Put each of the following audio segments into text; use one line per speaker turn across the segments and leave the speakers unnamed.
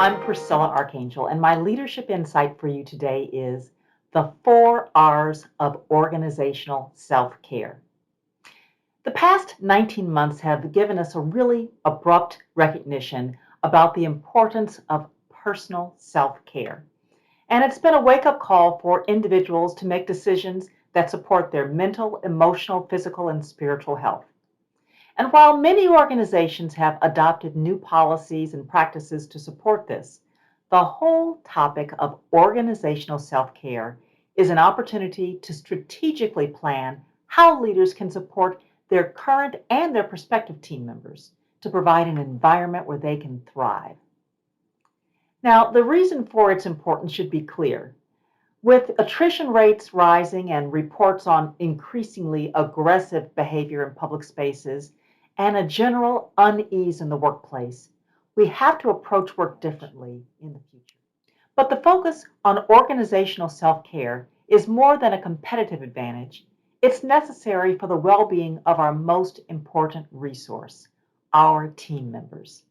I'm Priscilla Archangel, and my leadership insight for you today is the 4 R's of organizational self-care. The past 19 months have given us a really abrupt recognition about the importance of personal self-care. And it's been a wake-up call for individuals to make decisions that support their mental, emotional, physical, and spiritual health. And while many organizations have adopted new policies and practices to support this, the whole topic of organizational self-care is an opportunity to strategically plan how leaders can support their current and their prospective team members to provide an environment where they can thrive. Now, the reason for its importance should be clear. With attrition rates rising and reports on increasingly aggressive behavior in public spaces and a general unease in the workplace, we have to approach work differently in the future. But the focus on organizational self-care is more than a competitive advantage. It's necessary for the well-being of our most important resource, our team members.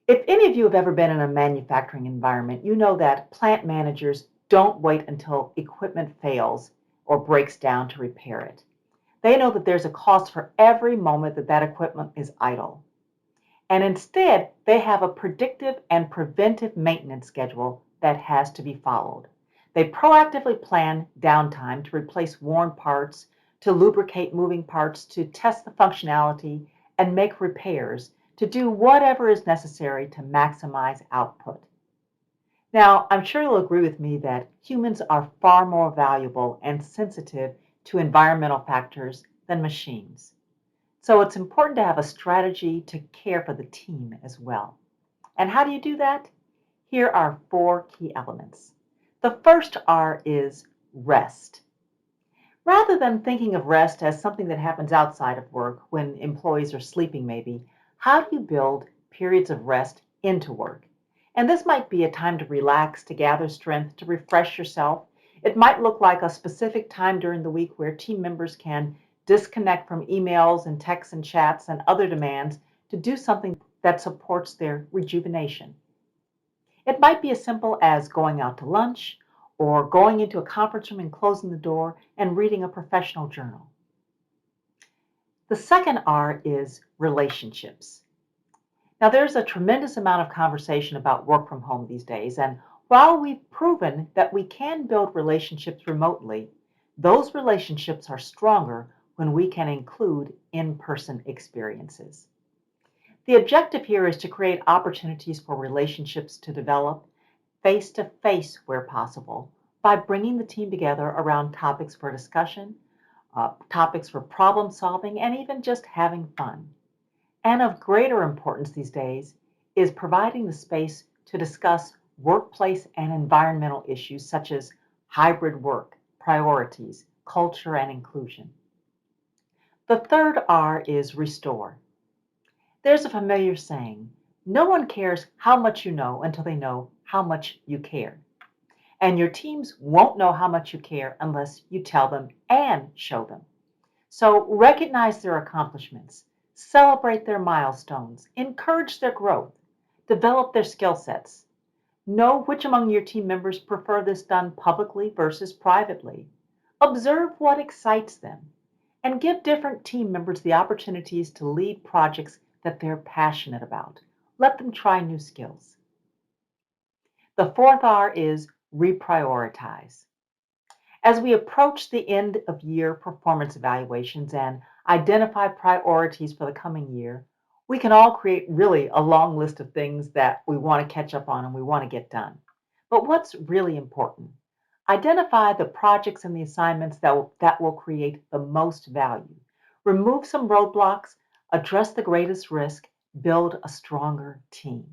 If any of you have ever been in a manufacturing environment, you know that plant managers don't wait until equipment fails or breaks down to repair it. They know that there's a cost for every moment that equipment is idle. And instead, they have a predictive and preventive maintenance schedule that has to be followed. They proactively plan downtime to replace worn parts, to lubricate moving parts, to test the functionality, and make repairs, to do whatever is necessary to maximize output. Now, I'm sure you'll agree with me that humans are far more valuable and sensitive to environmental factors than machines. So it's important to have a strategy to care for the team as well. And how do you do that? Here are 4 key elements. The first R is rest. Rather than thinking of rest as something that happens outside of work when employees are sleeping maybe, how do you build periods of rest into work? And this might be a time to relax, to gather strength, to refresh yourself. It might look like a specific time during the week where team members can disconnect from emails and texts and chats and other demands to do something that supports their rejuvenation. It might be as simple as going out to lunch or going into a conference room and closing the door and reading a professional journal. The second R is relationships. Now, there's a tremendous amount of conversation about work from home these days, and while we've proven that we can build relationships remotely, those relationships are stronger when we can include in-person experiences. The objective here is to create opportunities for relationships to develop face-to-face where possible by bringing the team together around topics for discussion, topics for problem solving, and even just having fun. And of greater importance these days is providing the space to discuss workplace and environmental issues such as hybrid work, priorities, culture, and inclusion. The third R is restore. There's a familiar saying, no one cares how much you know until they know how much you care. And your teams won't know how much you care unless you tell them and show them. So recognize their accomplishments. Celebrate their milestones, encourage their growth, develop their skill sets. Know which among your team members prefer this done publicly versus privately. Observe what excites them, and give different team members the opportunities to lead projects that they're passionate about. Let them try new skills. The fourth R is reprioritize. As we approach the end of year performance evaluations and identify priorities for the coming year, we can all create really a long list of things that we want to catch up on and we want to get done. But what's really important? Identify the projects and the assignments that will create the most value. Remove some roadblocks, address the greatest risk, build a stronger team.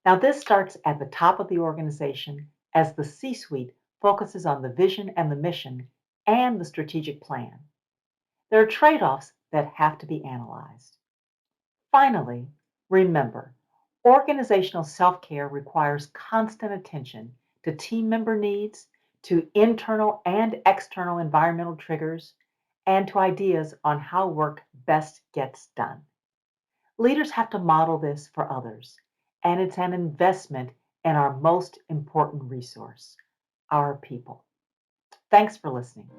Now, this starts at the top of the organization as the C-suite focuses on the vision and the mission and the strategic plan. There are trade-offs that have to be analyzed. Finally, remember, organizational self-care requires constant attention to team member needs, to internal and external environmental triggers, and to ideas on how work best gets done. Leaders have to model this for others, and it's an investment in our most important resource, our people. Thanks for listening.